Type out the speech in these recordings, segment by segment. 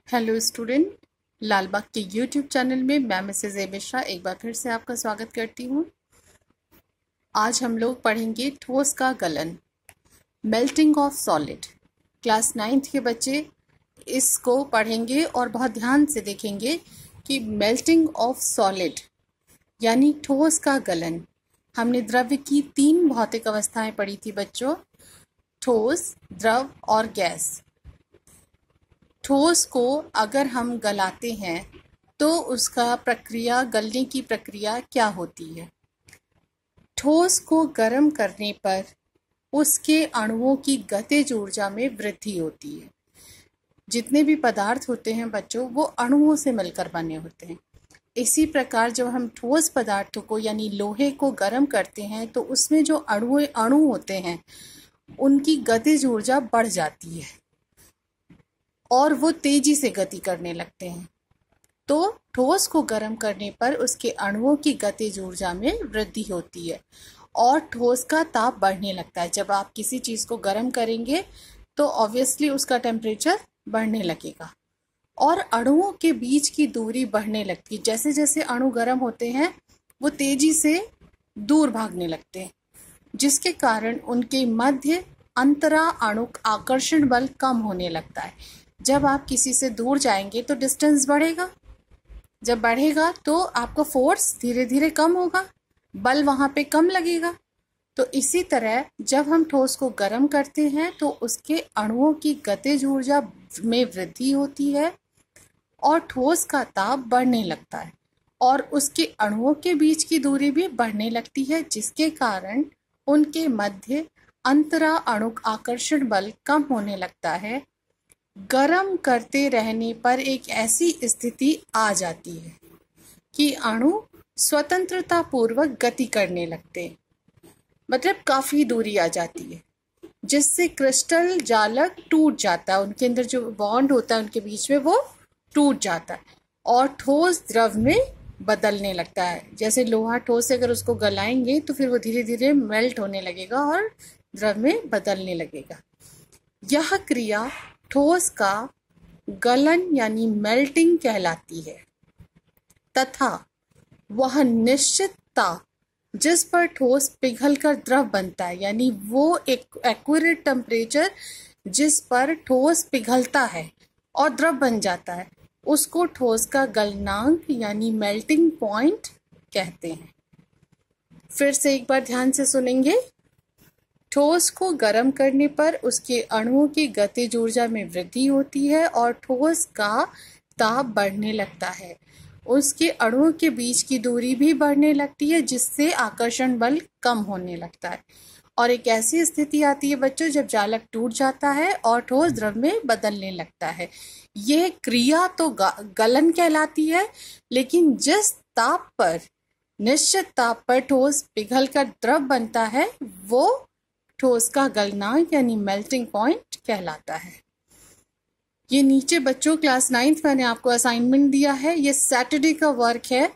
Hello student, Lalbagh के YouTube channel में मैं मिसेज ए मिश्रा एक बार फिर से आपका स्वागत करती हूँ। आज हम लोग पढ़ेंगे ठोस का गलन, melting of solid. Class 9th के बच्चे इसको पढ़ेंगे और बहुत ध्यान से देखेंगे कि मेल्टिंग ऑफ सॉलिड यानी ठोस का गलन। हमने द्रव्य की 3 भौतिक अवस्थाएं पढ़ी थी बच्चों, ठोस, द्रव और गैस। ठोस को अगर हम गलाते हैं तो उसका प्रक्रिया, गलने की प्रक्रिया क्या होती है? ठोस को गर्म करने पर उसके अणुओं की गतिज ऊर्जा में वृद्धि होती है। जितने भी पदार्थ होते हैं बच्चों, वो अणुओं से मिलकर बने होते हैं। इसी प्रकार जब हम ठोस पदार्थों को यानी लोहे को गर्म करते हैं तो उसमें जो अणु होते हैं उनकी गतिज ऊर्जा बढ़ जाती है और वो तेजी से गति करने लगते हैं। तो ठोस को गर्म करने पर उसके अणुओं की गतिज ऊर्जा में वृद्धि होती है और ठोस का ताप बढ़ने लगता है। जब आप किसी चीज़ को गर्म करेंगे तो ऑब्वियसली उसका टेम्परेचर बढ़ने लगेगा और अणुओं के बीच की दूरी बढ़ने लगती है। जैसे जैसे अणु गर्म होते हैं वो तेजी से दूर भागने लगते हैं, जिसके कारण उनके मध्य अंतरा अणुक आकर्षण बल कम होने लगता है। जब आप किसी से दूर जाएंगे तो डिस्टेंस बढ़ेगा, जब बढ़ेगा तो आपका फोर्स धीरे धीरे कम होगा, बल वहाँ पे कम लगेगा। तो इसी तरह जब हम ठोस को गर्म करते हैं तो उसके अणुओं की गतिज ऊर्जा में वृद्धि होती है और ठोस का ताप बढ़ने लगता है और उसके अणुओं के बीच की दूरी भी बढ़ने लगती है, जिसके कारण उनके मध्य अंतरा अणुक आकर्षण बल कम होने लगता है। गर्म करते रहने पर एक ऐसी स्थिति आ जाती है कि अणु स्वतंत्रता पूर्वक गति करने लगते हैं, मतलब काफी दूरी आ जाती है, जिससे क्रिस्टल जालक टूट जाता है। उनके अंदर जो बॉन्ड होता है उनके बीच में वो टूट जाता है और ठोस द्रव में बदलने लगता है। जैसे लोहा ठोस से अगर उसको गलाएंगे तो फिर वो धीरे धीरे मेल्ट होने लगेगा और द्रव में बदलने लगेगा। यह क्रिया ठोस का गलन यानी मेल्टिंग कहलाती है तथा वह निश्चितता जिस पर ठोस पिघलकर द्रव बनता है, यानी वो एक एक्यूरेट टेम्परेचर जिस पर ठोस पिघलता है और द्रव बन जाता है, उसको ठोस का गलनांक यानी मेल्टिंग पॉइंट कहते हैं। फिर से एक बार ध्यान से सुनेंगे। ठोस को गर्म करने पर उसके अणुओं की गतिज ऊर्जा में वृद्धि होती है और ठोस का ताप बढ़ने लगता है। उसके अणुओं के बीच की दूरी भी बढ़ने लगती है, जिससे आकर्षण बल कम होने लगता है और एक ऐसी स्थिति आती है बच्चों जब जालक टूट जाता है और ठोस द्रव में बदलने लगता है। यह क्रिया तो गलन कहलाती है, लेकिन जिस ताप पर, निश्चित ताप पर ठोस पिघलकर द्रव बनता है वो ठोस का गलनांक यानी मेल्टिंग पॉइंट कहलाता है। ये नीचे बच्चों क्लास 9th मैंने आपको असाइनमेंट दिया है, ये सैटरडे का वर्क है।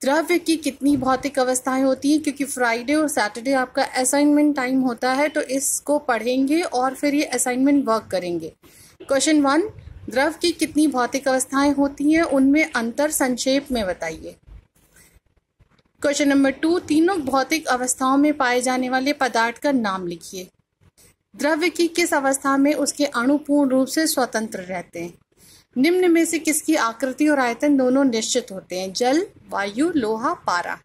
द्रव्य की कितनी भौतिक अवस्थाएं होती हैं, क्योंकि फ्राइडे और सैटरडे आपका असाइनमेंट टाइम होता है, तो इसको पढ़ेंगे और फिर ये असाइनमेंट वर्क करेंगे। क्वेश्चन 1, द्रव की कितनी भौतिक अवस्थाएं होती हैं, उनमें अंतर संक्षेप में बताइए। क्वेश्चन नंबर 2, तीनों भौतिक अवस्थाओं में पाए जाने वाले पदार्थ का नाम लिखिए। द्रव्य की किस अवस्था में उसके अणु पूर्ण रूप से स्वतंत्र रहते हैं? निम्न में से किसकी आकृति और आयतन दोनों निश्चित होते हैं? जल, वायु, लोहा, पारा।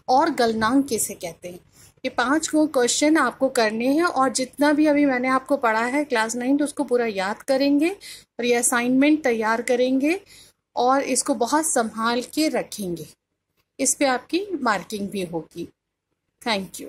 और गलनांक किसे कहते हैं? ये 5 को क्वेश्चन आपको करने हैं और जितना भी अभी मैंने आपको पढ़ा है क्लास 9 तो उसको पूरा याद करेंगे और ये असाइनमेंट तैयार करेंगे और इसको बहुत संभाल के रखेंगे। इस पे आपकी मार्किंग भी होगी। Thank you.